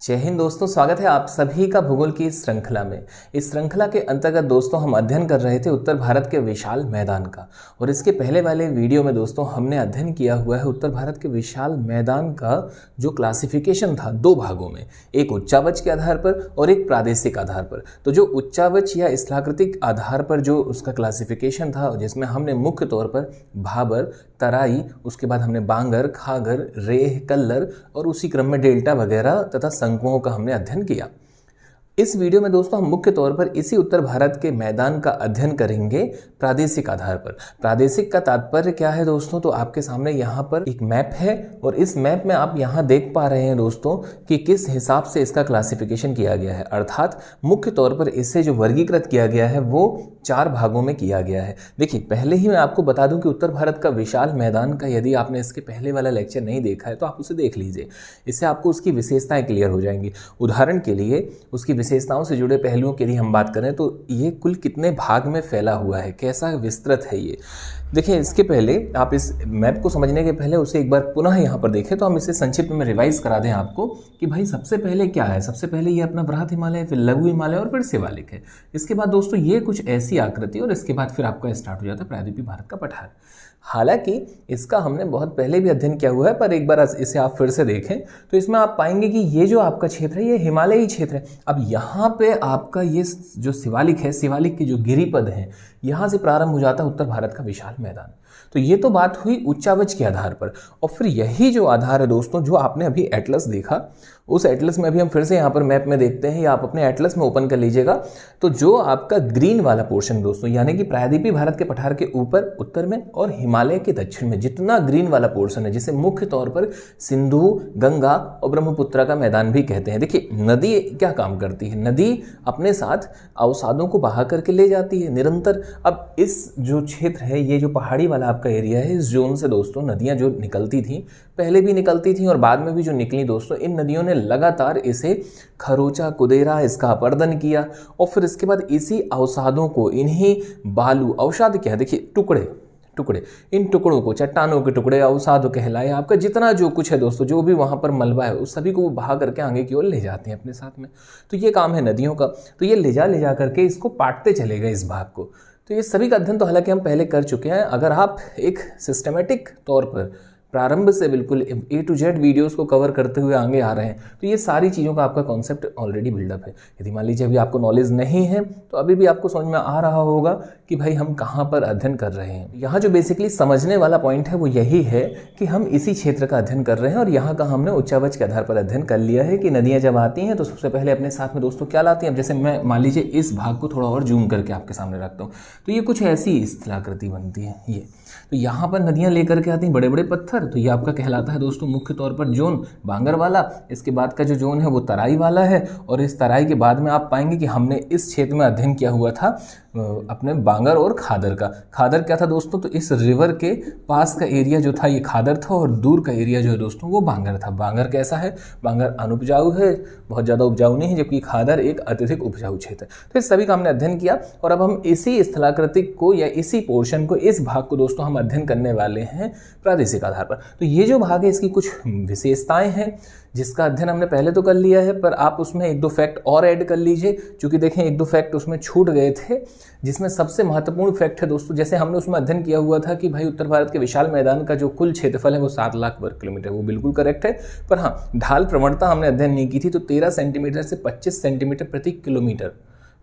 जय हिंद दोस्तों, स्वागत है आप सभी का भूगोल की इस श्रृंखला में। इस श्रृंखला के अंतर्गत दोस्तों हम अध्ययन कर रहे थे उत्तर भारत के विशाल मैदान का। और इसके पहले वाले वीडियो में दोस्तों हमने अध्ययन किया हुआ है उत्तर भारत के विशाल मैदान का जो क्लासिफिकेशन था दो भागों में, एक उच्चावच के आधार पर और एक प्रादेशिक आधार पर। तो जो उच्चावच या स्थलाकृतिक आधार पर जो उसका क्लासिफिकेशन था, जिसमें हमने मुख्य तौर पर भाबर, तराई, उसके बाद हमने बांगर, खागर, रेह, कल्लर और उसी क्रम में डेल्टा वगैरह तथा संकुओं का हमने अध्ययन किया। इस वीडियो में दोस्तों हम मुख्य तौर पर इसी उत्तर भारत के मैदान का अध्ययन करेंगे प्रादेशिक आधार पर। प्रादेशिक का तात्पर्य क्या है दोस्तों? तो आपके सामने यहाँ पर एक मैप है और इस मैप में आप यहाँ देख पा रहे हैं दोस्तों कि किस हिसाब से इसका क्लासिफिकेशन किया गया है। अर्थात मुख्य तौर पर इसे जो वर्गीकृत किया गया है वो 4 भागों में किया गया है। देखिए, पहले ही मैं आपको बता दूं कि उत्तर भारत का विशाल मैदान का यदि आपने इसके पहले वाला लेक्चर नहीं देखा है तो आप उसे देख लीजिए। इससे आपको उसकी विशेषताएं क्लियर हो जाएंगी। उदाहरण के लिए उसकी विशेषताओं से जुड़े पहलुओं की यदि हम बात करें तो ये कुल कितने भाग में फैला हुआ है, कैसा विस्तृत है ये। देखिए, इसके पहले आप इस मैप को समझने के पहले उसे एक बार पुनः यहाँ पर देखें तो हम इसे संक्षिप्त में रिवाइज करा दें आपको कि भाई सबसे पहले क्या है। सबसे पहले ये अपना वृहत हिमालय, फिर लघु हिमालय और फिर शिवालिक है। इसके बाद दोस्तों ये कुछ ऐसी आकृति और इसके बाद फिर आपका स्टार्ट हो जाता है प्रायद्वीपीय भारत का पठार। हालांकि इसका हमने बहुत पहले भी अध्ययन किया हुआ है, पर एक बार इसे आप फिर से देखें तो इसमें आप पाएंगे कि ये जो आपका क्षेत्र है ये हिमालयी क्षेत्र है। अब यहाँ पे आपका ये जो शिवालिक है, शिवालिक के जो गिरिपद हैं, यहाँ से प्रारंभ हो जाता है उत्तर भारत का विशाल मैदान। तो ये तो बात हुई उच्चावच के आधार पर। और फिर यही जो आधार है दोस्तों, जो आपने अभी एटलस देखा, उस एटलस में अभी हम फिर से यहाँ पर मैप में देखते हैं, या आप अपने एटलस में ओपन कर लीजिएगा। तो जो आपका ग्रीन वाला पोर्शन दोस्तों, यानी कि प्रायद्वीपीय भारत के पठार के ऊपर उत्तर में और हिमालय के दक्षिण में जितना ग्रीन वाला पोर्शन है, जिसे मुख्य तौर पर सिंधु, गंगा और ब्रह्मपुत्र का मैदान भी कहते हैं। देखिए, नदी क्या काम करती है? नदी अपने साथ अवसादों को बहा करके ले जाती है निरंतर। अब इस जो क्षेत्र है, ये जो पहाड़ी वाला आपका एरिया है, इस जोन से दोस्तों नदियां जो निकलती थी, पहले भी निकलती थी और बाद में भी जो निकली दोस्तों, इन नदियों ने लगातार इसे खरोचा, कुदेरा, इसका अपर्दन किया। और फिर इसके बाद इसी अवसादों को, इन्हीं बालू, अवसाद क्या है देखिए, टुकड़े, इन टुकड़ों को, चट्टानों के टुकड़े अवसाद कहलाए। आपका जितना जो कुछ है दोस्तों, जो भी वहाँ पर मलबा है, उस सभी को बहा करके आगे की ओर ले जाते हैं अपने साथ में। तो ये काम है नदियों का। तो ये ले जा करके इसको पाटते चले गए इस भाग को। तो ये सभी का अध्ययन तो हालांकि हम पहले कर चुके हैं। अगर आप एक सिस्टमेटिक तौर पर प्रारंभ से बिल्कुल A to Z वीडियोस को कवर करते हुए आगे आ रहे हैं तो ये सारी चीज़ों का आपका कॉन्सेप्ट ऑलरेडी बिल्डअप है। यदि मान लीजिए अभी आपको नॉलेज नहीं है तो अभी भी आपको समझ में आ रहा होगा कि भाई हम कहाँ पर अध्ययन कर रहे हैं। यहाँ जो बेसिकली समझने वाला पॉइंट है वो यही है कि हम इसी क्षेत्र का अध्ययन कर रहे हैं और यहाँ का हमने उच्चावच के आधार पर अध्ययन कर लिया है कि नदियाँ जब आती हैं तो सबसे पहले अपने साथ में दोस्तों क्या लाती हैं। अब जैसे मैं मान लीजिए इस भाग को थोड़ा और जूम करके आपके सामने रखता हूँ तो ये कुछ ऐसी स्थलाकृति बनती है। ये तो यहाँ पर नदियाँ लेकर के आती हैं बड़े बड़े पत्थर। तो ये आपका कहलाता है दोस्तों मुख्य तौर पर जोन बांगर वाला। इसके बाद का जो जोन है वो तराई वाला है। और इस तराई के बाद में आप पाएंगे कि हमने इस क्षेत्र में अध्ययन किया हुआ था अपने बांगर और खादर का। खादर क्या था दोस्तों? तो इस रिवर के पास का एरिया जो था ये खादर था और दूर का एरिया जो है दोस्तों वो बांगर था। बांगर कैसा है? बांगर अनुपजाऊ है, बहुत ज़्यादा उपजाऊ नहीं है, जबकि खादर एक अत्यधिक उपजाऊ क्षेत्र है। तो इस सभी का हमने अध्ययन किया और अब हम इसी स्थलाकृतिक को या इसी पोर्शन को, इस भाग को दोस्तों हम अध्ययन करने वाले हैं प्रादेशिक आधार पर। तो ये जो भाग है इसकी कुछ विशेषताएं हैं जिसका अध्ययन हमने पहले तो कर लिया है, पर आप उसमें 1-2 फैक्ट और ऐड कर लीजिए, क्योंकि देखें 1-2 फैक्ट उसमें छूट गए थे। जिसमें सबसे महत्वपूर्ण फैक्ट है दोस्तों, जैसे हमने उसमें अध्ययन किया हुआ था कि भाई उत्तर भारत के विशाल मैदान का जो कुल क्षेत्रफल है वो 7 लाख वर्ग किलोमीटर, वो बिल्कुल करेक्ट है। पर हाँ, ढाल प्रवणता हमने अध्ययन नहीं की थी। तो 13 सेंटीमीटर से 25 सेंटीमीटर प्रति किलोमीटर,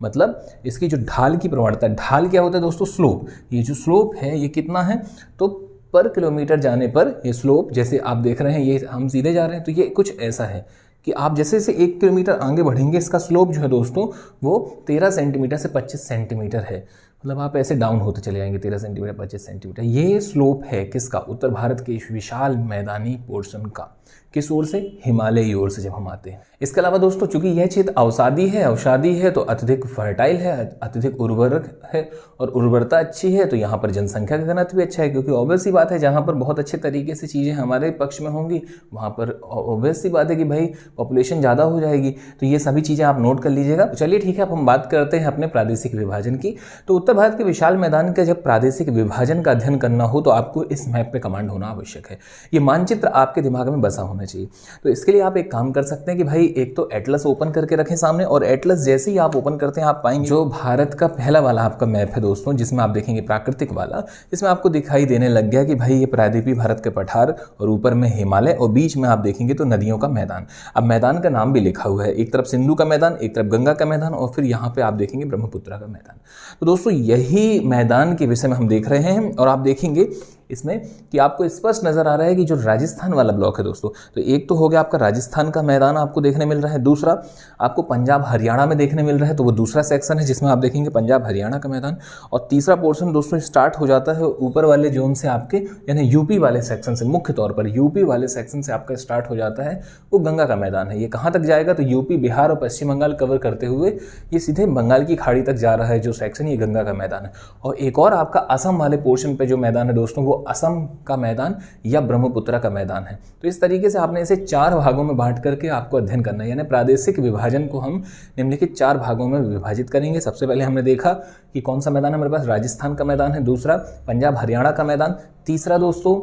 मतलब इसकी जो ढाल की प्रवणता, ढाल क्या होता है दोस्तों? स्लोप। ये जो स्लोप है ये कितना है? तो पर किलोमीटर जाने पर ये स्लोप, जैसे आप देख रहे हैं ये हम सीधे जा रहे हैं, तो ये कुछ ऐसा है कि आप जैसे जैसे 1 किलोमीटर आगे बढ़ेंगे इसका स्लोप जो है दोस्तों वो 13 सेंटीमीटर से 25 सेंटीमीटर है। मतलब आप ऐसे डाउन होते चले जाएंगे 13 सेंटीमीटर 25 सेंटीमीटर। ये स्लोप है किसका? उत्तर भारत के विशाल मैदानी पोर्शन का। किस ओर से? हिमालयी ओर से जब हम आते हैं। इसके अलावा दोस्तों चूंकि यह क्षेत्र अवसादी है तो अत्यधिक फर्टाइल है, अत्यधिक उर्वरक है और उर्वरता अच्छी है। तो यहाँ पर जनसंख्या का घनत्व भी अच्छा है, क्योंकि ऑब्वियस सी बात है जहाँ पर बहुत अच्छे तरीके से चीज़ें हमारे पक्ष में होंगी वहाँ पर ऑब्वियस सी बात है कि भाई पॉपुलेशन ज़्यादा हो जाएगी। तो ये सभी चीज़ें आप नोट कर लीजिएगा। तो चलिए ठीक है, अब हम बात करते हैं अपने प्रादेशिक विभाजन की। तो उत्तर उत्तर भारत के विशाल मैदान के जब प्रादेशिक विभाजन का अध्ययन करना हो तो आपको इस मैप पे कमांड होना आवश्यक है। ये मानचित्र आपके दिमाग में बसा होना चाहिए। तो इसके लिए आप एक काम कर सकते हैं कि भाई एक तो एटलस ओपन करके रखें सामने, और एटलस जैसे ही आप ओपन करते हैं आप पाएंगे जो भारत का पहला वाला आपका मैप है दोस्तों, जिसमें आप देखेंगे प्राकृतिक वाला, इसमें आपको दिखाई देने लग गया कि भाई ये प्रायद्वीपीय भारत के पठार और ऊपर में हिमालय और बीच में आप देखेंगे तो नदियों का मैदान। अब मैदान का नाम भी लिखा हुआ है, एक तरफ सिंधु का मैदान, एक तरफ गंगा का मैदान, और फिर यहाँ पे आप देखेंगे ब्रह्मपुत्र का मैदान। तो दोस्तों यही मैदान के विषय में हम देख रहे हैं, और आप देखेंगे इसमें कि आपको स्पष्ट नजर आ रहा है कि जो राजस्थान वाला ब्लॉक है दोस्तों, तो एक तो हो गया आपका राजस्थान का मैदान आपको देखने मिल रहा है, दूसरा आपको पंजाब हरियाणा में देखने मिल रहा है, तो वो दूसरा सेक्शन है जिसमें आप देखेंगे पंजाब हरियाणा का मैदान, और तीसरा पोर्शन दोस्तों स्टार्ट हो जाता है ऊपर वाले जोन से आपके, यानी यूपी वाले सेक्शन से, मुख्य तौर पर यूपी वाले सेक्शन से आपका स्टार्ट हो जाता है वो गंगा का मैदान है। ये कहाँ तक जाएगा, तो यूपी, बिहार और पश्चिम बंगाल कवर करते हुए ये सीधे बंगाल की खाड़ी तक जा रहा है जो सेक्शन, ये गंगा का मैदान है। और एक और आपका असम वाले पोर्शन पे जो मैदान है दोस्तों, वो असम का मैदान या ब्रह्मपुत्र का मैदान है। तो इस तरीके से आपने इसे 4 भागों में बांट करके आपको अध्ययन करना है, यानी प्रादेशिक विभाजन को हम निम्नलिखित 4 भागों में विभाजित करेंगे। सबसे पहले हमने देखा कि कौन सा मैदान हमारे पास, राजस्थान का मैदान है, दूसरा पंजाब हरियाणा का मैदान, तीसरा दोस्तों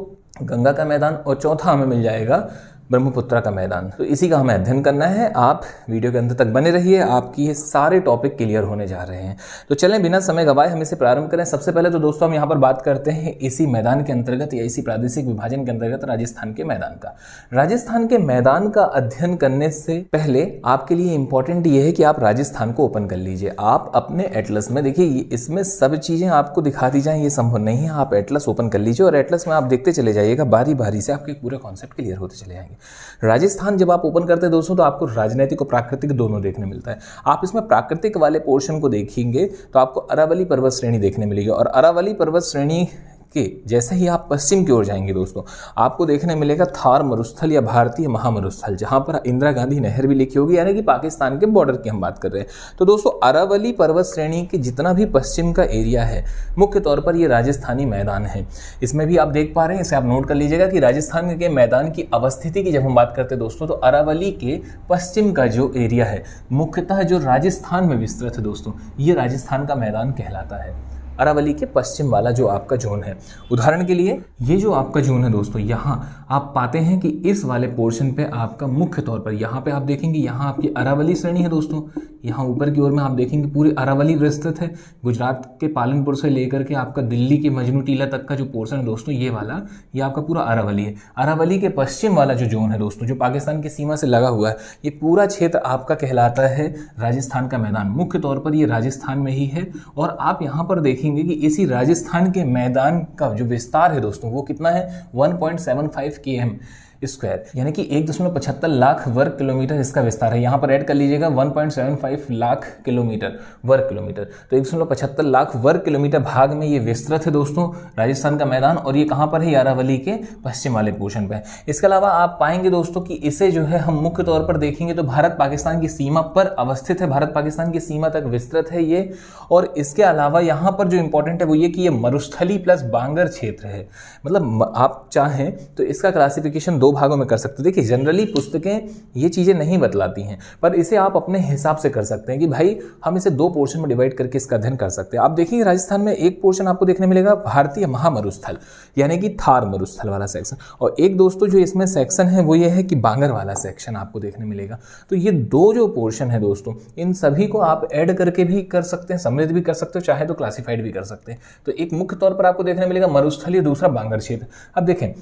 गंगा का मैदान, और चौथा हमें मिल जाएगा ब्रह्मपुत्र का मैदान। तो इसी का हमें अध्ययन करना है। आप वीडियो के अंत तक बने रहिए, आपकी ये सारे टॉपिक क्लियर होने जा रहे हैं। तो चलें बिना समय गवाए हम इसे प्रारंभ करें। सबसे पहले तो दोस्तों हम यहाँ पर बात करते हैं इसी मैदान के अंतर्गत या इसी प्रादेशिक विभाजन के अंतर्गत राजस्थान के मैदान का। राजस्थान के मैदान का अध्ययन करने से पहले आपके लिए इंपॉर्टेंट ये है कि आप राजस्थान को ओपन कर लीजिए। आप अपने एटलस में देखिए, इसमें सब चीजें आपको दिखा दी जाए ये संभव नहीं है। आप एटलस ओपन कर लीजिए और एटलस में आप देखते चले जाइएगा, बारी बारी से आपके पूरे कॉन्सेप्ट क्लियर होते चले जाएंगे। राजस्थान जब आप ओपन करते हैं दोस्तों तो आपको राजनीतिक और प्राकृतिक दोनों देखने मिलता है। आप इसमें प्राकृतिक वाले पोर्शन को देखेंगे तो आपको अरावली पर्वत श्रेणी देखने मिलेगी, और अरावली पर्वत श्रेणी कि जैसे ही आप पश्चिम की ओर जाएंगे दोस्तों, आपको देखने मिलेगा थार मरुस्थल या भारतीय महामरुस्थल, जहां पर इंदिरा गांधी नहर भी लिखी होगी, यानी कि पाकिस्तान के बॉर्डर की हम बात कर रहे हैं। तो दोस्तों अरावली पर्वत श्रेणी के जितना भी पश्चिम का एरिया है, मुख्य तौर पर ये राजस्थानी मैदान है। इसमें भी आप देख पा रहे हैं, इसे आप नोट कर लीजिएगा कि राजस्थान के मैदान की अवस्थिति की जब हम बात करते हैं दोस्तों, तो अरावली के पश्चिम का जो एरिया है, मुख्यतः जो राजस्थान में विस्तृत है दोस्तों, ये राजस्थान का मैदान कहलाता है। अरावली के पश्चिम वाला जो आपका जोन है, उदाहरण के लिए ये जो आपका जोन है दोस्तों, यहाँ आप पाते हैं कि इस वाले पोर्शन पे आपका मुख्य तौर पर यहाँ पे आप देखेंगे, यहाँ आपकी अरावली श्रेणी है दोस्तों। यहाँ ऊपर की ओर में आप देखेंगे पूरी अरावली विस्तृत है, गुजरात के पालनपुर से लेकर के आपका दिल्ली के मजनू टीला तक का जो पोर्शन है दोस्तों, ये वाला ये आपका पूरा अरावली है। अरावली के पश्चिम वाला जो जोन है दोस्तों, जो पाकिस्तान की सीमा से लगा हुआ है, ये पूरा क्षेत्र आपका कहलाता है राजस्थान का मैदान। मुख्य तौर पर ये राजस्थान में ही है, और आप यहाँ पर देखेंगे कि इसी राजस्थान के मैदान का जो विस्तार है दोस्तों, वो कितना है 1.75 km स्क्वायर, यानी कि 1.75 लाख वर्ग किलोमीटर इसका विस्तार है। यहाँ पर ऐड कर लीजिएगा 1.75 लाख किलोमीटर वर्ग किलोमीटर, तो 1.75 लाख वर्ग किलोमीटर भाग में ये विस्तृत है दोस्तों राजस्थान का मैदान, और ये कहाँ पर है, अरावली के पश्चिम वाले पोर्शन पे है। इसके अलावा आप पाएंगे दोस्तों कि इसे जो है हम मुख्य तौर पर देखेंगे तो भारत पाकिस्तान की सीमा पर अवस्थित है, भारत पाकिस्तान की सीमा तक विस्तृत है ये। और इसके अलावा यहाँ पर जो इंपॉर्टेंट है वो ये कि ये मरुस्थली प्लस बांगर क्षेत्र है। मतलब आप चाहें तो इसका क्लासिफिकेशन 2 भागों में कर सकते हैं। देखिए जनरली पुस्तकें ये चीजें नहीं बतलाती हैं, पर इसे आप अपने हिसाब से कर सकते हैं कि भाई हम इसे 2 पोर्शन में डिवाइड करके इसका अध्ययन कर सकते हैं। आप देखिए राजस्थान में एक पोर्शन आपको देखने मिलेगा भारतीय महामरुस्थल, यानी कि थार मरुस्थल वाला सेक्शन, और एक दोस्तों जो इसमें सेक्शन है वो ये है कि बांगर वाला सेक्शन आपको देखने मिलेगा। तो ये 2 जो पोर्शन है दोस्तों, इन सभी को आप ऐड करके भी कर सकते हैं, समृद्ध भी कर सकते हो, चाहे तो क्लासिफाइड भी कर सकते हैं। तो एक मुख्य तौर पर आपको देखने मिलेगा मरुस्थली, दूसरा बांगर क्षेत्र। अब देखें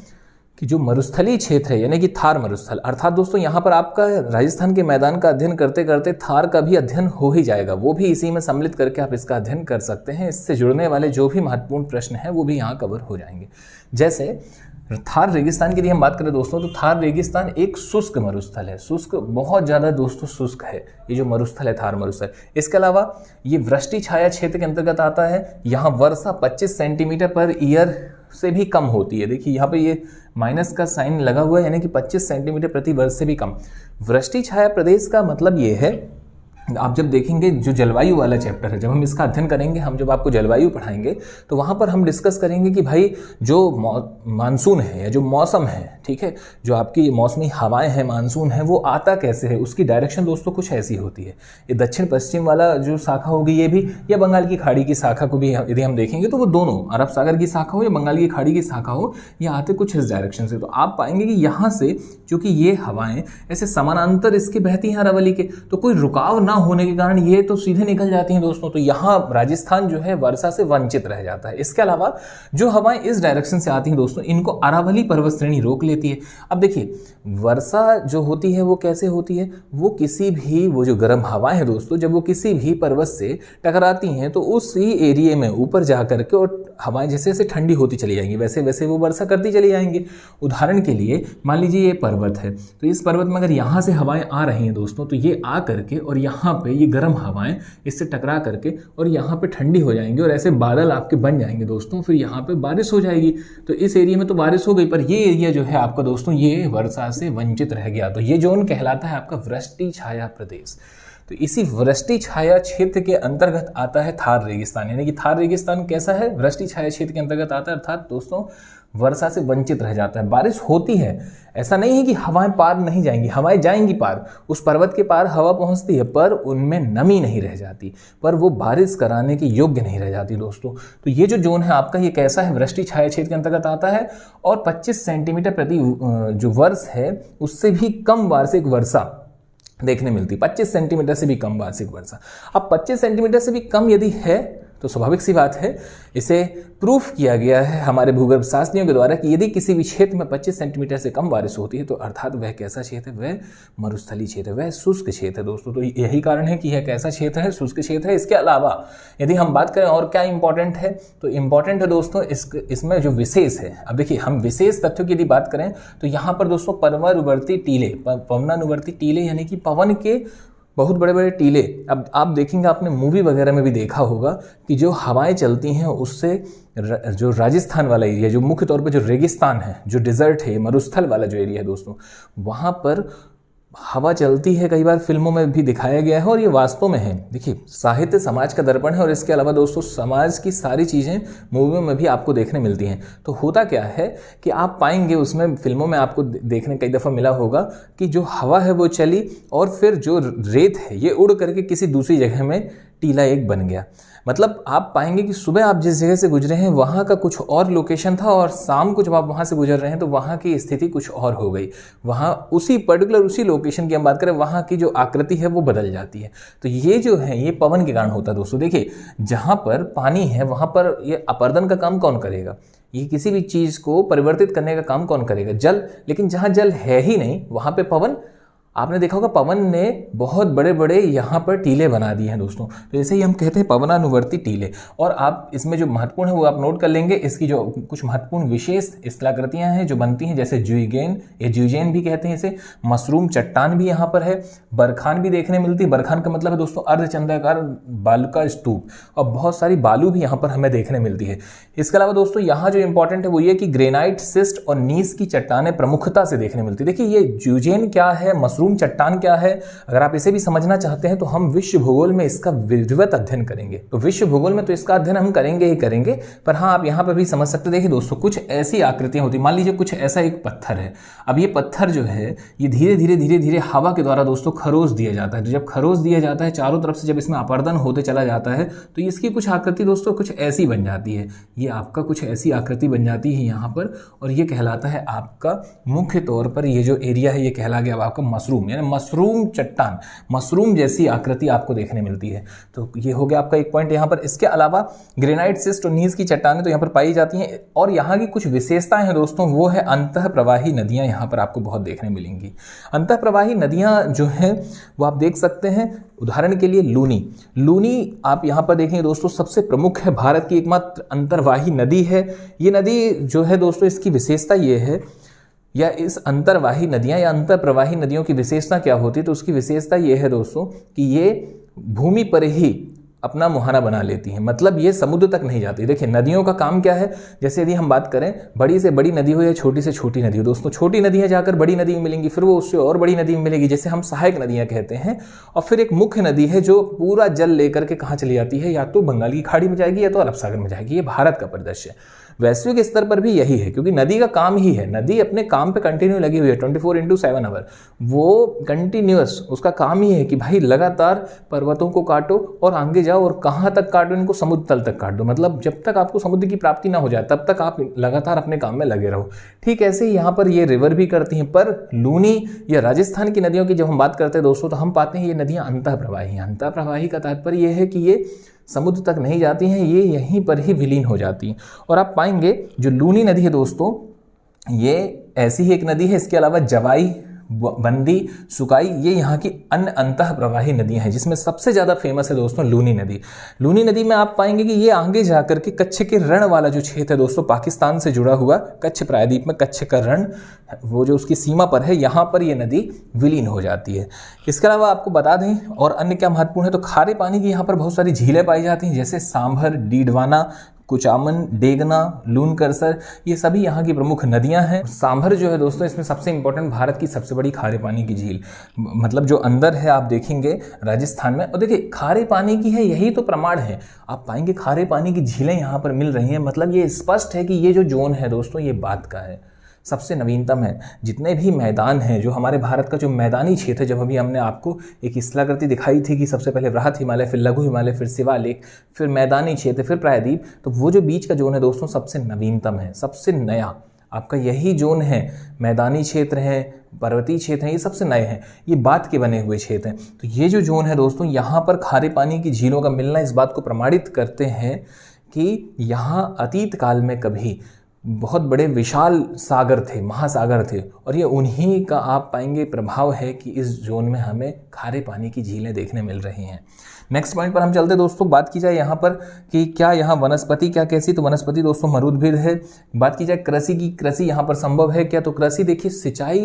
कि जो मरुस्थली क्षेत्र है यानी कि थार मरुस्थल, अर्थात दोस्तों यहाँ पर आपका राजस्थान के मैदान का अध्ययन करते करते थार का भी अध्ययन हो ही जाएगा, वो भी इसी में सम्मिलित करके आप इसका अध्ययन कर सकते हैं। इससे जुड़ने वाले जो भी महत्वपूर्ण प्रश्न हैं वो भी यहाँ कवर हो जाएंगे। जैसे थार रेगिस्तान की यदि हम बात करें दोस्तों, तो थार रेगिस्तान एक शुष्क मरुस्थल है, शुष्क बहुत ज़्यादा दोस्तों शुष्क है ये जो मरुस्थल है थार मरुस्थल। इसके अलावा ये वृष्टि छाया क्षेत्र के अंतर्गत आता है। यहाँ वर्षा 25 सेंटीमीटर पर ईयर से भी कम होती है। देखिए यहाँ पे ये माइनस का साइन लगा हुआ है, यानी कि 25 सेंटीमीटर प्रति वर्ष से भी कम। वृष्टि छाया प्रदेश का मतलब ये है, आप जब देखेंगे जो जलवायु वाला चैप्टर है, जब हम इसका अध्ययन करेंगे, हम जब आपको जलवायु पढ़ाएंगे तो वहाँ पर हम डिस्कस करेंगे कि भाई जो मानसून है या जो मौसम है, ठीक है। जो आपकी मौसमी हवाएं हैं, मानसून है, वो आता कैसे है, उसकी डायरेक्शन दोस्तों कुछ ऐसी होती है। ये दक्षिण पश्चिम वाला जो शाखा होगी ये भी, या बंगाल की खाड़ी की शाखा को भी यदि हम देखेंगे तो वो दोनों, अरब सागर की शाखा हो या बंगाल की खाड़ी की शाखा हो, ये आते कुछ इस डायरेक्शन से। तो आप पाएंगे कि यहाँ से चूंकि ये हवाएं ऐसे समानांतर इसके बहती हैं अरावली के, तो कोई रुकाव ना होने के कारण ये तो सीधे निकल जाती हैं दोस्तों। तो यहाँ राजस्थान जो है वर्षा से वंचित रह जाता है। इसके अलावा जो हवाएं इस डायरेक्शन से आती हैं दोस्तों, इनको अरावली पर्वत श्रेणी रोक लेती है। अब देखिए वर्षा जो होती है वो कैसे होती है, वो किसी भी, वो जो गर्म हवाएं हैं दोस्तों, जब वो किसी भी पर्वत से टकराती हैं तो उसी एरिया में ऊपर जा करके और हवाएं जैसे जैसे ठंडी होती चली जाएंगी वैसे वैसे वो वर्षा करती चली जाएंगी। उदाहरण के लिए मान लीजिए ये पर्वत है, तो इस पर्वत में अगर यहाँ से हवाएं आ रही हैं दोस्तों, तो ये आ करके और यहाँ पे ये गर्म हवाएं इससे टकरा करके और यहाँ पे ठंडी हो जाएंगी और ऐसे बादल आपके बन जाएंगे दोस्तों। फिर यहाँ पे बारिश हो जाएगी। तो इस एरिया में तो बारिश हो गई, पर ये एरिया जो है आपका दोस्तों ये वर्षा से वंचित रह गया। तो ये जोन कहलाता है आपका वृष्टि छाया प्रदेश। तो इसी वृष्टि छाया क्षेत्र के अंतर्गत आता है थार रेगिस्तान। यानी कि थार रेगिस्तान कैसा है, वृष्टि छाया क्षेत्र के अंतर्गत आता है, अर्थात दोस्तों वर्षा से वंचित रह जाता है। बारिश होती है, ऐसा नहीं है कि हवाएं पार नहीं जाएंगी, हवाएं जाएंगी पार, उस पर्वत के पार हवा पहुंचती है, पर उनमें नमी नहीं रह जाती, पर वो बारिश कराने के योग्य नहीं रह जाती दोस्तों। तो ये जो जोन है आपका, ये कैसा है, वृष्टि छाया क्षेत्र के अंतर्गत आता है और 25 सेंटीमीटर प्रति जो वर्ष है उससे भी कम वार्षिक वर्षा देखने मिलती, 25 सेंटीमीटर से भी कम वार्षिक वर्षा। अब 25 सेंटीमीटर से भी कम यदि है तो स्वाभाविक सी बात है, इसे प्रूफ किया गया है हमारे भूगर्भ शास्त्रियों के द्वारा कि यदि किसी भी क्षेत्र में 25 सेंटीमीटर से कम बारिश होती है तो अर्थात वह कैसा क्षेत्र है, वह मरुस्थलीय क्षेत्र है, वह शुष्क क्षेत्र है दोस्तों। तो यही कारण है कि यह कैसा क्षेत्र है, शुष्क क्षेत्र है। इसके अलावा यदि हम बात करें और क्या इंपॉर्टेंट है, तो इंपॉर्टेंट है दोस्तों इसमें जो विशेष है। अब देखिए हम विशेष तथ्यों की यदि बात करें तो यहाँ पर दोस्तों पवनानुवर्ती टीले, पवनानुवर्ती टीले यानी कि पवन के बहुत बड़े बड़े टीले। अब आप देखेंगे, आपने मूवी वगैरह में भी देखा होगा कि जो हवाएं चलती हैं उससे जो राजस्थान वाला एरिया, जो मुख्य तौर पे जो रेगिस्तान है, जो डिजर्ट है, मरुस्थल वाला जो एरिया है दोस्तों, वहाँ पर हवा चलती है, कई बार फिल्मों में भी दिखाया गया है और ये वास्तव में है। देखिए साहित्य समाज का दर्पण है और इसके अलावा दोस्तों समाज की सारी चीज़ें मूवियों में भी आपको देखने मिलती हैं। तो होता क्या है कि आप पाएंगे उसमें, फिल्मों में आपको देखने कई दफ़ा मिला होगा कि जो हवा है वो चली और फिर जो रेत है ये उड़ करके किसी दूसरी जगह में टीला एक बन गया। मतलब आप पाएंगे कि सुबह आप जिस जगह से गुजरे हैं वहाँ का कुछ और लोकेशन था और शाम को जब आप वहाँ से गुजर रहे हैं तो वहाँ की स्थिति कुछ और हो गई। वहाँ उसी पर्टिकुलर उसी लोकेशन की हम बात करें, वहाँ की जो आकृति है वो बदल जाती है। तो ये जो है ये पवन के कारण होता है दोस्तों। देखिए जहाँ पर पानी है वहाँ पर ये अपर्दन का काम कौन करेगा, ये किसी भी चीज़ को परिवर्तित करने का काम कौन करेगा, जल। लेकिन जहाँ जल है ही नहीं वहाँ पे पवन, आपने देखा होगा पवन ने बहुत बड़े बड़े यहाँ पर टीले बना दिए हैं दोस्तों। तो जैसे ही हम कहते हैं पवनानुवर्ती टीले। और आप इसमें जो महत्वपूर्ण है वो आप नोट कर लेंगे, इसकी जो कुछ महत्वपूर्ण विशेष स्थलाकृतियाँ हैं जो बनती हैं, जैसे ज्यूगेन, ये ज्यूजेन भी कहते हैं इसे, मशरूम चट्टान भी यहाँ पर है, बरखान भी देखने मिलती है। बरखान का मतलब है दोस्तों अर्धचंद्राकार बालू का स्तूप, और बहुत सारी बालू भी यहाँ पर हमें देखने मिलती है। इसके अलावा दोस्तों यहाँ जो इंपॉर्टेंट है वो ये कि ग्रेनाइट, सिस्ट और नीस की चट्टानें प्रमुखता से देखने मिलती है। देखिए ये ज्यूजेन क्या है, मशरूम चट्टान क्या है, अगर आप इसे भी समझना चाहते हैं तो हम विश्व भूगोल में इसका विधिवत अध्ययन करेंगे। तो विश्व भूगोल में तो इसका अध्ययन हम करेंगे ही करेंगे, पर हाँ आप यहाँ पर भी समझ सकते हैं। देखिए दोस्तों कुछ ऐसी आकृतियां होती, मान लीजिए कुछ ऐसा एक पत्थर है। अब ये पत्थर जो है ये धीरे धीरे धीरे धीरे हवा के द्वारा दोस्तों खरोच दिया जाता है। तो जब खरोच दिया जाता है चारों तरफ से, जब इसमें अपर्दन होते चला जाता है तो इसकी कुछ आकृति दोस्तों कुछ ऐसी बन जाती है। ये आपका कुछ ऐसी आकृति बन जाती है यहाँ पर, और ये कहलाता है आपका मुख्य तौर पर ये जो एरिया है ये कहला गया आपका मशरूम, यानी मशरूम चट्टान, मशरूम जैसी आकृति आपको देखने मिलती है। तो ये हो गया आपका एक पॉइंट यहाँ पर। इसके अलावा ग्रेनाइट, सिस्ट और नीस की चट्टानें तो यहाँ पर पाई जाती हैं, और यहाँ की कुछ विशेषताएं हैं दोस्तों, वो है अंतः प्रवाही नदियाँ यहाँ पर आपको बहुत देखने मिलेंगी। अंतः प्रवाही नदियाँ जो हैं वो आप देख सकते हैं, उदाहरण के लिए लूनी आप यहाँ पर देखेंगे दोस्तों सबसे प्रमुख है, भारत की एकमात्र अंतर्वाही नदी है। ये नदी जो है दोस्तों इसकी विशेषता ये है, या इस अंतर्वाही नदियाँ या अंतर प्रवाही नदियों की विशेषता क्या होती है, तो उसकी विशेषता ये है दोस्तों कि ये भूमि पर ही अपना मुहाना बना लेती हैं, मतलब ये समुद्र तक नहीं जाती। देखिए नदियों का काम क्या है, जैसे यदि हम बात करें बड़ी से बड़ी नदी हो या छोटी से छोटी नदी हो दोस्तों, छोटी नदियाँ जाकर बड़ी नदी में मिलेंगी, फिर वो उससे और बड़ी नदी में मिलेगी, जैसे हम सहायक नदियाँ कहते हैं, और फिर एक मुख्य नदी है जो पूरा जल लेकर के कहाँ चली जाती है, या तो बंगाल की खाड़ी में जाएगी या तो अरब सागर में जाएगी। ये भारत का परिदृश्य है। वैश्विक स्तर पर भी यही है, क्योंकि नदी का काम ही है, नदी अपने काम पे कंटिन्यू लगी हुई है 24/7 आवर। वो कंटिन्यूअस उसका काम ही है कि भाई लगातार पर्वतों को काटो और आगे जाओ, और कहाँ तक काटो इनको, समुद्र तल तक काट दो। मतलब जब तक आपको समुद्र की प्राप्ति ना हो जाए तब तक आप लगातार अपने काम में लगे रहो। ठीक ऐसे ही यहाँ पर ये रिवर भी करती हैं। पर लूनी या राजस्थान की नदियों की जब हम बात करते हैं दोस्तों, तो हम पाते हैं ये नदियाँ अंतःप्रवाही हैं। अंतःप्रवाही का तात्पर्य ये है कि ये समुद्र तक नहीं जाती हैं, ये यहीं पर ही विलीन हो जाती हैं। और आप पाएंगे जो लूनी नदी है दोस्तों, ये ऐसी ही एक नदी है। इसके अलावा जवाई, बंदी, सुकाई, ये यहाँ की अन्य अंतः प्रवाही नदियाँ हैं, जिसमें सबसे ज़्यादा फेमस है दोस्तों लूनी नदी। लूनी नदी में आप पाएंगे कि ये आगे जाकर के कच्छ के रण वाला जो क्षेत्र है दोस्तों, पाकिस्तान से जुड़ा हुआ कच्छ प्रायद्वीप में कच्छ का रण, वो जो उसकी सीमा पर है, यहाँ पर ये नदी विलीन हो जाती है। इसके अलावा आपको बता दें और अन्य क्या महत्वपूर्ण है, तो खारे पानी की यहाँ पर बहुत सारी झीलें पाई जाती हैं, जैसे सांभर, डीडवाना, कुचामन, डेगना, लूनकरसर, ये सभी यहाँ की प्रमुख नदियाँ हैं। सांभर जो है दोस्तों, इसमें सबसे इंपॉर्टेंट, भारत की सबसे बड़ी खारे पानी की झील, मतलब जो अंदर है आप देखेंगे राजस्थान में। और देखिए खारे पानी की है, यही तो प्रमाण है। आप पाएंगे खारे पानी की झीलें यहाँ पर मिल रही हैं, मतलब ये स्पष्ट है कि ये जो जोन है दोस्तों, ये बात का है, सबसे नवीनतम है। जितने भी मैदान हैं, जो हमारे भारत का जो मैदानी क्षेत्र है, जब अभी हमने आपको एक स्थलाकृति दिखाई थी कि सबसे पहले वृहत हिमालय, फिर लघु हिमालय, फिर शिवालिक, फिर मैदानी क्षेत्र, फिर प्रायद्वीप, तो वो जो बीच का जोन है दोस्तों, सबसे नवीनतम है, सबसे नया आपका यही जोन है। मैदानी क्षेत्र है, पर्वतीय क्षेत्र हैं, ये सबसे नए हैं, ये बात के बने हुए क्षेत्र हैं। तो ये जो जोन है दोस्तों, यहाँ पर खारे पानी की झीलों का मिलना इस बात को प्रमाणित करते हैं कि यहाँ अतीत काल में कभी बहुत बड़े विशाल सागर थे, महासागर थे, और ये उन्हीं का आप पाएंगे प्रभाव है कि इस जोन में हमें खारे पानी की झीलें देखने मिल रही हैं। नेक्स्ट पॉइंट पर हम चलते दोस्तों, बात की जाए यहाँ पर कि क्या यहाँ वनस्पति क्या कैसी, तो वनस्पति दोस्तों मरुद्भिद है। बात की जाए कृषि की, कृषि यहाँ पर संभव है क्या, तो कृषि देखिए सिंचाई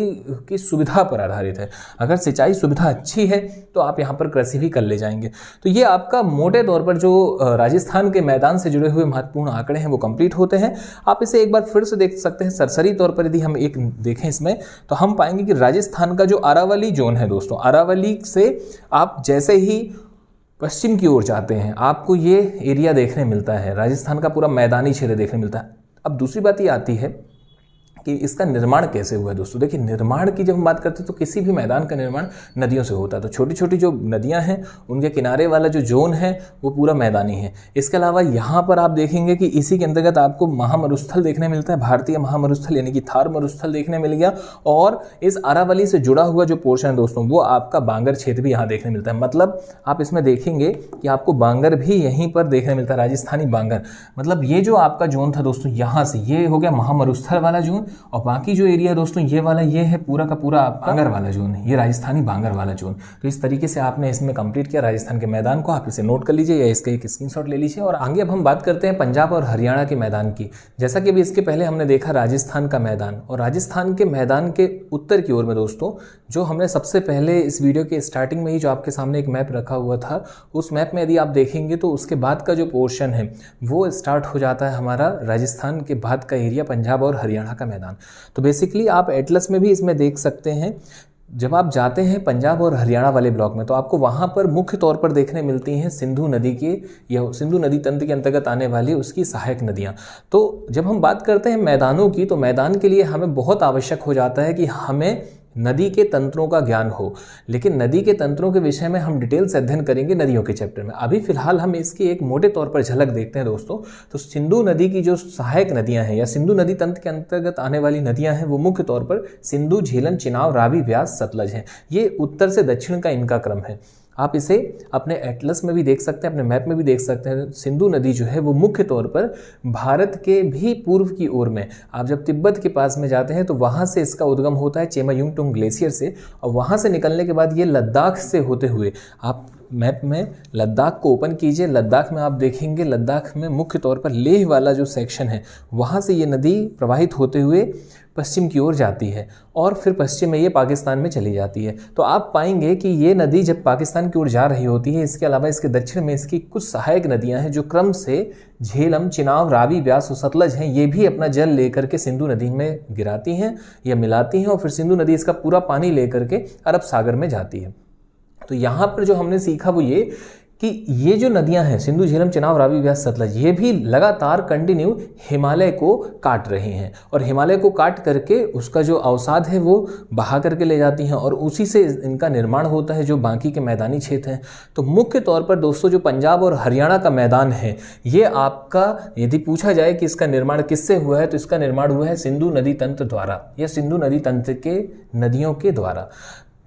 की सुविधा पर आधारित है। अगर सिंचाई सुविधा अच्छी है तो आप यहाँ पर कृषि भी कर ले जाएंगे। तो ये आपका मोटे तौर पर जो राजस्थान के मैदान से जुड़े हुए महत्वपूर्ण आंकड़े हैं वो कंप्लीट होते हैं। आप इसे एक बार फिर से देख सकते हैं सरसरी तौर पर। यदि हम एक देखें इसमें, तो हम पाएंगे कि राजस्थान का जो अरावली जोन है दोस्तों, अरावली से आप जैसे ही पश्चिम की ओर जाते हैं, आपको ये एरिया देखने मिलता है, राजस्थान का पूरा मैदानी क्षेत्र देखने मिलता है। अब दूसरी बात ये आती है कि इसका निर्माण कैसे हुआ है दोस्तों। देखिए निर्माण की जब हम बात करते हैं तो किसी भी मैदान का निर्माण नदियों से होता है। तो छोटी छोटी जो नदियां हैं उनके किनारे वाला जो जोन है वो पूरा मैदानी है। इसके अलावा यहाँ पर आप देखेंगे कि इसी के अंतर्गत आपको महामरुस्थल देखने मिलता है, भारतीय महामरुस्थल यानी कि थार मरुस्थल देखने मिल गया। और इस अरावली से जुड़ा हुआ जो पोर्शन है दोस्तों, वो आपका बांगर क्षेत्र भी यहाँ देखने मिलता है। मतलब आप इसमें देखेंगे कि आपको बांगर भी यहीं पर देखने मिलता है, राजस्थानी बांगर। मतलब ये जो आपका जोन था दोस्तों, यहाँ से ये हो गया महामरुस्थल वाला जोन, और बाकी जो एरिया दोस्तों ये वाला, ये है पूरा का पूरा आपका बांगर वाला जोन, ये राजस्थानी बांगर वाला जोन। तो इस तरीके से आपने इसमें कंप्लीट किया राजस्थान के मैदान को। आप इसे नोट कर लीजिए या इसका एक स्क्रीनशॉट ले लीजिए। और आगे अब हम बात करते हैं पंजाब और हरियाणा के मैदान की। जैसा कि अभी इसके पहले हमने देखा राजस्थान का मैदान, और राजस्थान के मैदान के उत्तर की ओर में दोस्तों, जो हमने सबसे पहले इस वीडियो के स्टार्टिंग में ही जो आपके सामने एक मैप रखा हुआ था, उस मैप में यदि आप देखेंगे तो उसके बाद का जो पोर्शन है वो स्टार्ट हो जाता है हमारा राजस्थान के बाद का एरिया, पंजाब और हरियाणा का मैदान। तो बेसिकली आप एटलस में भी इसमें देख सकते हैं, जब आप जाते हैं पंजाब और हरियाणा वाले ब्लॉक में तो आपको वहाँ पर मुख्य तौर पर देखने मिलती हैं सिंधु नदी के या सिंधु नदी तंत्र के अंतर्गत आने वाली उसकी सहायक नदियाँ। तो जब हम बात करते हैं मैदानों की, तो मैदान के लिए हमें बहुत आवश्यक हो जाता है कि हमें नदी के तंत्रों का ज्ञान हो। लेकिन नदी के तंत्रों के विषय में हम डिटेल से अध्ययन करेंगे नदियों के चैप्टर में। अभी फिलहाल हम इसकी एक मोटे तौर पर झलक देखते हैं दोस्तों। तो सिंधु नदी की जो सहायक नदियां हैं या सिंधु नदी तंत्र के अंतर्गत आने वाली नदियां हैं, वो मुख्य तौर पर सिंधु, झेलम, चिनाब, रावी, व्यास, सतलज हैं। ये उत्तर से दक्षिण का इनका क्रम है। आप इसे अपने एटलस में भी देख सकते हैं, अपने मैप में भी देख सकते हैं। सिंधु नदी जो है वो मुख्य तौर पर भारत के भी पूर्व की ओर में, आप जब तिब्बत के पास में जाते हैं तो वहाँ से इसका उद्गम होता है चेमायुंगटुंग ग्लेशियर से, और वहाँ से निकलने के बाद ये लद्दाख से होते हुए, आप मैप में लद्दाख को ओपन कीजिए, लद्दाख में आप देखेंगे, लद्दाख में मुख्य तौर पर लेह वाला जो सेक्शन है वहाँ से ये नदी प्रवाहित होते हुए पश्चिम की ओर जाती है और फिर पश्चिम में ये पाकिस्तान में चली जाती है। तो आप पाएंगे कि ये नदी जब पाकिस्तान की ओर जा रही होती है, इसके अलावा इसके दक्षिण में इसकी कुछ सहायक नदियां हैं जो क्रम से झेलम, चिनाब, रावी, व्यास और सतलज हैं। ये भी अपना जल लेकर के सिंधु नदी में गिराती हैं या मिलाती हैं, और फिर सिंधु नदी इसका पूरा पानी लेकर के अरब सागर में जाती है। तो यहाँ पर जो हमने सीखा वो ये कि ये जो नदियां हैं सिंधु, झेलम, चिनाब, रावी, व्यास, सतलज, ये भी लगातार कंटिन्यू हिमालय को काट रही हैं और हिमालय को काट करके उसका जो अवसाद है वो बहा करके ले जाती हैं और उसी से इनका निर्माण होता है जो बाकी के मैदानी क्षेत्र हैं। तो मुख्य तौर पर दोस्तों जो पंजाब और हरियाणा का मैदान है ये आपका, यदि पूछा जाए कि इसका निर्माण किससे हुआ है तो इसका निर्माण हुआ है सिंधु नदी तंत्र द्वारा या सिंधु नदी तंत्र के नदियों के द्वारा।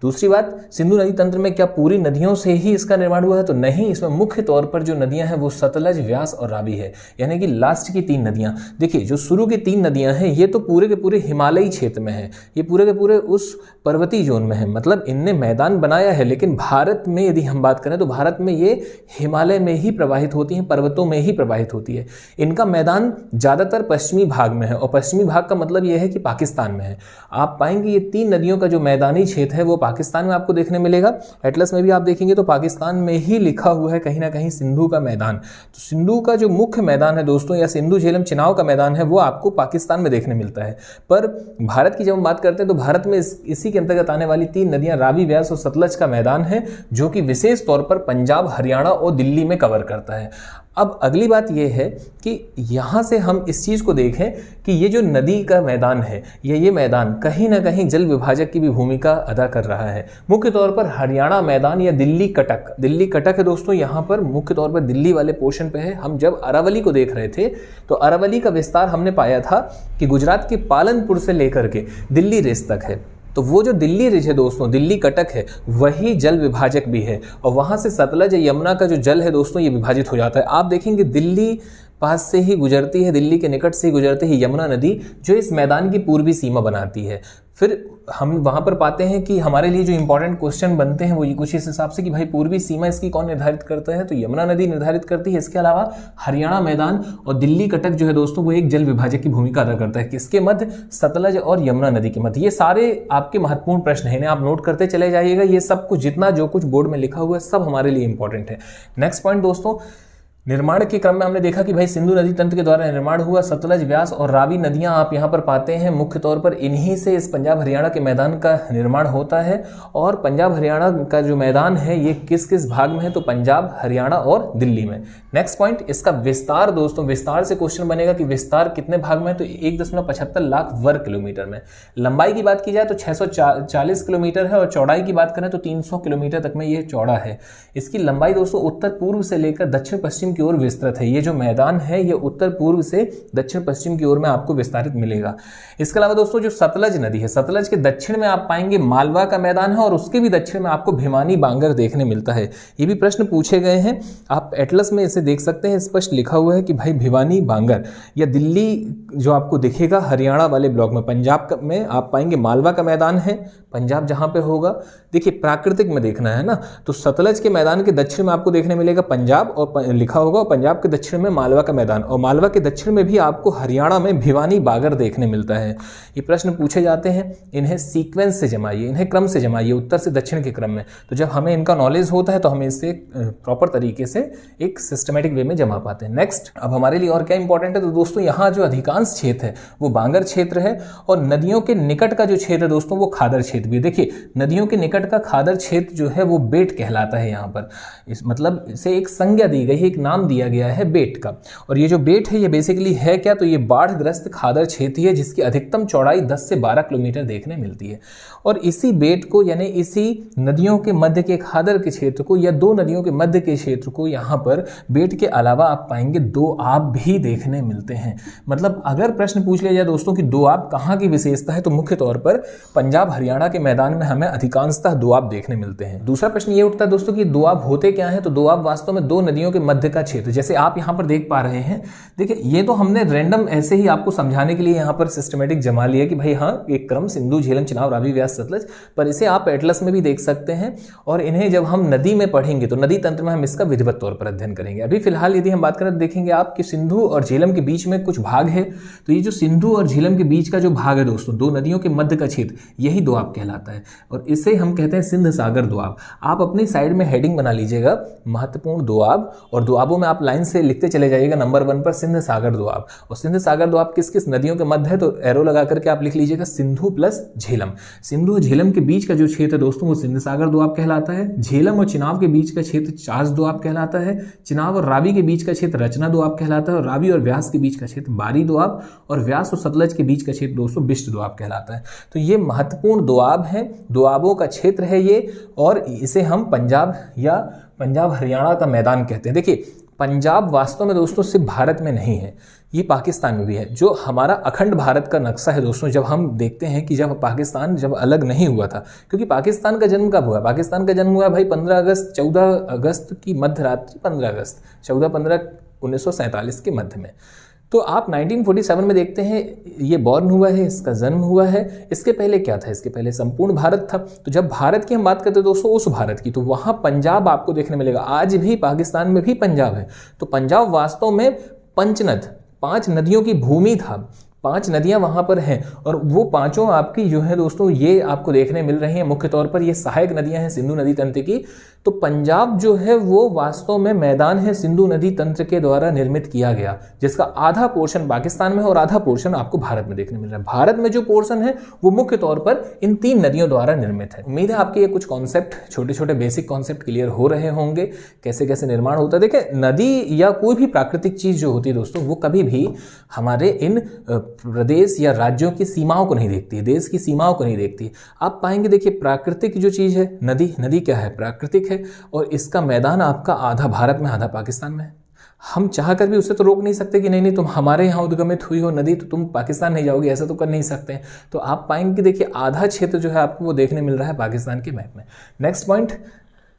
दूसरी बात, सिंधु नदी तंत्र में क्या पूरी नदियों से ही इसका निर्माण हुआ है तो नहीं, इसमें मुख्य तौर पर जो नदियां हैं वो सतलज, व्यास और रावी है, यानी कि लास्ट की 3 नदियां। देखिए जो शुरू की 3 नदियां हैं ये तो पूरे के पूरे हिमालयी क्षेत्र में है, ये पूरे के पूरे उस पर्वतीय जोन में है, मतलब इनने मैदान बनाया है। लेकिन भारत में यदि हम बात करें तो भारत में ये हिमालय में ही प्रवाहित होती हैं, पर्वतों में ही प्रवाहित होती है। इनका मैदान ज़्यादातर पश्चिमी भाग में है और पश्चिमी भाग का मतलब ये है कि पाकिस्तान में है। आप पाएंगे ये 3 नदियों का जो मैदानी क्षेत्र है वो पाकिस्तान में आपको देखने मिलेगा। एटलस में भी आप देखेंगे तो पाकिस्तान में ही लिखा हुआ है कहीं ना कहीं सिंधु का मैदान। तो सिंधु का जो मुख्य मैदान है दोस्तों या सिंधु, झेलम, चिनाब का मैदान है वो आपको पाकिस्तान में देखने मिलता है। पर भारत की जब हम बात करते हैं तो भारत में इसी के अंतर्गत आने वाली 3 नदियां रावी, व्यास और सतलज का मैदान है जो कि विशेष तौर पर पंजाब, हरियाणा और दिल्ली में कवर करता है। अब अगली बात यह है कि यहाँ से हम इस चीज़ को देखें कि ये जो नदी का मैदान है ये मैदान कहीं ना कहीं जल विभाजक की भी भूमिका अदा कर रहा है। मुख्य तौर पर हरियाणा मैदान या दिल्ली कटक है दोस्तों, यहाँ पर मुख्य तौर पर दिल्ली वाले पोर्शन पे है। हम जब अरावली को देख रहे थे तो अरावली का विस्तार हमने पाया था कि गुजरात के पालनपुर से लेकर के दिल्ली रेस तक है। तो वो जो दिल्ली रिज है दोस्तों, दिल्ली कटक है, वही जल विभाजक भी है और वहाँ से सतलज या यमुना का जो जल है दोस्तों ये विभाजित हो जाता है। आप देखेंगे दिल्ली पास से ही गुजरती है, दिल्ली के निकट से ही गुजरती है यमुना नदी जो इस मैदान की पूर्वी सीमा बनाती है। फिर हम वहाँ पर पाते हैं कि हमारे लिए जो इंपॉर्टेंट क्वेश्चन बनते हैं वो ये कुछ इस हिसाब से कि भाई पूर्वी सीमा इसकी कौन निर्धारित करता है, तो यमुना नदी निर्धारित करती है। इसके अलावा हरियाणा मैदान और दिल्ली कटक जो है दोस्तों वो एक जल विभाजक की भूमिका अदा करता है। किसके मध्य? सतलज और यमुना नदी के मध्य। ये सारे आपके महत्वपूर्ण प्रश्न हैं, इन्हें आप नोट करते चले जाइएगा। ये सब कुछ जितना जो कुछ बोर्ड में लिखा हुआ है सब हमारे लिए इंपॉर्टेंट है। नेक्स्ट पॉइंट दोस्तों, निर्माण के क्रम में हमने देखा कि भाई सिंधु नदी तंत्र के द्वारा निर्माण हुआ। सतलज, व्यास और रावी नदियां आप यहाँ पर पाते हैं। मुख्य तौर पर इन्हीं से इस पंजाब हरियाणा के मैदान का निर्माण होता है। और पंजाब हरियाणा का जो मैदान है ये किस किस भाग में है, तो पंजाब, हरियाणा और दिल्ली में। नेक्स्ट पॉइंट, इसका विस्तार दोस्तों, विस्तार से क्वेश्चन बनेगा कि विस्तार कितने भाग में है, तो 1.75 लाख वर्ग किलोमीटर में। लंबाई की बात की जाए तो 640 किलोमीटर है और चौड़ाई की बात करें तो 300 किलोमीटर तक में ये चौड़ा है। इसकी लंबाई दोस्तों उत्तर पूर्व से लेकर दक्षिण पश्चिम की ओर विस्तृत है। ये जो मैदान है ये उत्तर पूर्व से दक्षिण पश्चिम की ओर में आपको विस्तारित मिलेगा। इसके अलावा दोस्तों जो सतलज नदी है, सतलज के दक्षिण में आप पाएंगे मालवा का मैदान है और उसके भी दक्षिण में आपको भिवानी बांगर देखने मिलता है। ये भी प्रश्न पूछे गए हैं, आप एटलस में इसे देख सकते हैं। स्पष्ट लिखा हुआ है कि भाई भिवानी बांगर या दिल्ली जो आपको दिखेगा हरियाणा वाले ब्लॉक में। पंजाब में आप पाएंगे मालवा का मैदान है, पंजाब जहां पे होगा। देखिए प्राकृतिक में देखना है ना, तो सतलज के मैदान के दक्षिण में आपको देखने मिलेगा पंजाब और लिखा होगा, और पंजाब के दक्षिण में मालवा का मैदान, और मालवा के दक्षिण में भी आपको हरियाणा में भिवानी बागर देखने मिलता है। ये प्रश्न पूछे जाते हैं, इन्हें सीक्वेंस से जमाइए, इन्हें क्रम से जमाइए, उत्तर से दक्षिण के क्रम में। तो जब हमें इनका नॉलेज होता है तो हमें इससे प्रॉपर तरीके से एक सिस्टमेटिक वे में जमा पाते हैं। नेक्स्ट, अब हमारे लिए और क्या इंपॉर्टेंट है, तो दोस्तों यहाँ जो अधिकांश क्षेत्र है वो बांगर क्षेत्र है और नदियों के निकट का जो क्षेत्र है दोस्तों वो खादर क्षेत्र भी। देखिए नदियों के निकट का खादर क्षेत्र जो है वो बेट कहलाता है। यहाँ पर इस मतलब इसे एक संज्ञा दी गई है, एक नाम दिया गया है बेट का। और ये जो बेट है ये बेसिकली है क्या, तो ये बाढ़ग्रस्त खादर क्षेत्र है जिसकी अधिकतम चौड़ाई 10 से 12 किलोमीटर देखने मिलती है। और इसी बेट को यानी इसी नदियों के मध्य के खादर के क्षेत्र को या दो नदियों के मध्य के क्षेत्र को यहाँ पर बेट के अलावा आप पाएंगे दोआब भी देखने मिलते हैं। मतलब अगर प्रश्न पूछ लिया जाए दोस्तों कि दोआब कहाँ की विशेषता है, तो मुख्य तौर पर पंजाब हरियाणा के मैदान में हमें अधिकांशतः दोआब देखने मिलते हैं। दूसरा प्रश्न ये उठता है दोस्तों कि दोआब होते क्या हैं, तो दोआब वास्तव में दो नदियों के मध्य का क्षेत्र, जैसे आप यहाँ पर देख पा रहे हैं। देखिए ये तो हमने रैंडम ऐसे ही आपको समझाने के लिए यहाँ पर सिस्टमेटिक जमा लिया कि भाई हाँ एक क्रम सिंधु, झेलम, चिनाब, रावी, व्यास, सतलज, पर इसे आप एटलस में भी देख सकते हैं। और इन्हें जब हम नदी में पढ़ेंगे तो नदी तंत्र में हम इसका विधिवत तौर पर अध्ययन करेंगे। अभी फिलहाल यदि हम बात करें तो देखेंगे आप कि सिंधु और झेलम के बीच में कुछ भाग है, तो ये जो सिंधु और झेलम के बीच का जो भाग है दोस्तों, दो नदियों के मध्य का क्षेत्र, यही दोआब कहलाता है और इसे हम कहते हैं सिंध सागर दोआब। आप अपनी साइड में हेडिंग बना लीजिएगा, महत्वपूर्ण दोआब, और दोआब दोआबों में आप लाइन से लिखते चले जाइएगा। नंबर 1 पर सिंध सागर दोआब, और सिंध सागर दोआब किस किस नदियों के मध्य है, तो एरो लगा करके आप लिख लीजिएगा सिंधु प्लस झेलम। सिंधु और झेलम के बीच का जो क्षेत्र है दोस्तों वो सिंध सागर दोआब कहलाता है। झेलम और चिनाब के बीच का क्षेत्र चास दोआब कहलाता है। चिनाब और रावी के बीच का क्षेत्र रचना दोआब कहलाता है। और रावी और व्यास के बीच का क्षेत्र बारी दोआब, और व्यास और सतलज के बीच का क्षेत्र दोस्तों बिष्ट दोआब कहलाता है। तो ये महत्वपूर्ण दोआब है, दोआबों का क्षेत्र है ये, और इसे हम पंजाब या पंजाब हरियाणा का मैदान कहते हैं। देखिए पंजाब वास्तव में दोस्तों सिर्फ भारत में नहीं है, ये पाकिस्तान में भी है। जो हमारा अखंड भारत का नक्शा है दोस्तों, जब हम देखते हैं कि जब पाकिस्तान जब अलग नहीं हुआ था, क्योंकि पाकिस्तान का जन्म कब हुआ, पाकिस्तान का जन्म हुआ भाई 14 अगस्त की मध्य रात्रि, 14-15 1947 के मध्य में। तो आप 1947 में देखते हैं ये बॉर्न हुआ है, इसका जन्म हुआ है। इसके पहले क्या था, इसके पहले संपूर्ण भारत था। तो जब भारत की हम बात करते हैं दोस्तों उस भारत की, तो वहाँ पंजाब आपको देखने मिलेगा। आज भी पाकिस्तान में भी पंजाब है। तो पंजाब वास्तव में पंचनद, 5 नदियों की भूमि था। 5 नदियां वहां पर हैं, और वो पांचों आपकी जो है दोस्तों ये आपको देखने मिल रही हैं। मुख्य तौर पर ये सहायक नदियां हैं सिंधु नदी तंत्र की। तो पंजाब जो है वो वास्तव में मैदान है सिंधु नदी तंत्र के द्वारा निर्मित किया गया, जिसका आधा पोर्शन पाकिस्तान में और आधा पोर्शन आपको भारत में देखने मिल रहा है। भारत में जो पोर्शन है वो मुख्य तौर पर इन 3 नदियों द्वारा निर्मित है। उम्मीद है आपके ये कुछ कॉन्सेप्ट, छोटे छोटे बेसिक कॉन्सेप्ट क्लियर हो रहे होंगे, कैसे कैसे निर्माण होता है। देखिए नदी या कोई भी प्राकृतिक चीज जो होती है दोस्तों, वो कभी भी हमारे इन प्रदेश या राज्यों की सीमाओं को नहीं देखती है, देश की सीमाओं को नहीं देखती। आप पाएंगे देखिए प्राकृतिक जो चीज है, नदी क्या है, प्राकृतिक है, और इसका मैदान आपका आधा भारत में आधा पाकिस्तान में है। हम चाहकर भी उसे तो रोक नहीं सकते कि नहीं तुम हमारे यहाँ उद्गमित हुई हो नदी तो तुम पाकिस्तान नहीं जाओगे, ऐसा तो कर नहीं सकते। तो आप पाएंगे कि देखिए आधा क्षेत्र जो है आपको वो देखने मिल रहा है पाकिस्तान के मैप में। नेक्स्ट पॉइंट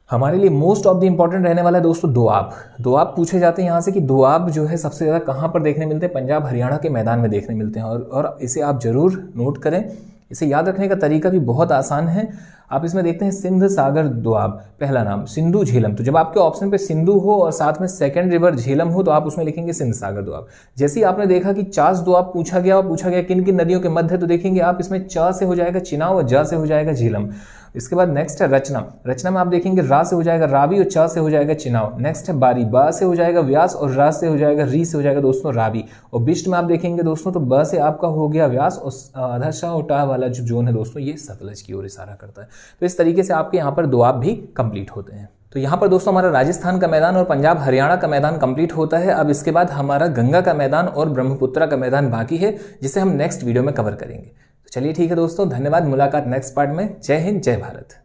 हमारे लिए मोस्ट ऑफ द इंपॉर्टेंट रहने वाला है दोस्तों दोआब। दोआब पूछे जाते हैं यहाँ से कि दोआब जो है सबसे ज़्यादा कहाँ पर देखने मिलते हैं, पंजाब हरियाणा के मैदान में देखने मिलते हैं। और इसे आप जरूर नोट करें। इसे याद रखने का तरीका भी बहुत आसान है। आप इसमें देखते हैं सिंध सागर दोआब, पहला नाम सिंधु झेलम। तो जब आपके ऑप्शन पे सिंधु हो और साथ में सेकंड रिवर झेलम हो तो आप उसमें लिखेंगे सिंध सागर दोआब। जैसे ही आपने देखा कि चास दोआब पूछा गया और पूछा गया किन किन नदियों के मध्य, तो देखेंगे आप इसमें च से हो जाएगा चिनाब और ज से हो जाएगा झेलम। इसके बाद नेक्स्ट है रचना। रचना में आप देखेंगे रा से हो जाएगा रावी और च से हो जाएगा चिनाब। नेक्स्ट है बारी, बा से हो जाएगा व्यास और रा से हो जाएगा री से हो जाएगा दोस्तों रावी। और बिष्ट में आप देखेंगे दोस्तों तो ब से आपका हो गया व्यास और आधा शाह और टाह वाला जो जोन है दोस्तों ये सतलज की ओर इशारा करता है। तो इस तरीके से आपके यहाँ पर दोआब भी कंप्लीट होते हैं। तो यहाँ पर दोस्तों हमारा राजस्थान का मैदान और पंजाब हरियाणा का मैदान कंप्लीट होता है। अब इसके बाद हमारा गंगा का मैदान और ब्रह्मपुत्रा का मैदान बाकी है, जिसे हम नेक्स्ट वीडियो में कवर करेंगे। तो चलिए ठीक है दोस्तों, धन्यवाद। मुलाकात नेक्स्ट पार्ट में। जय हिंद, जय भारत।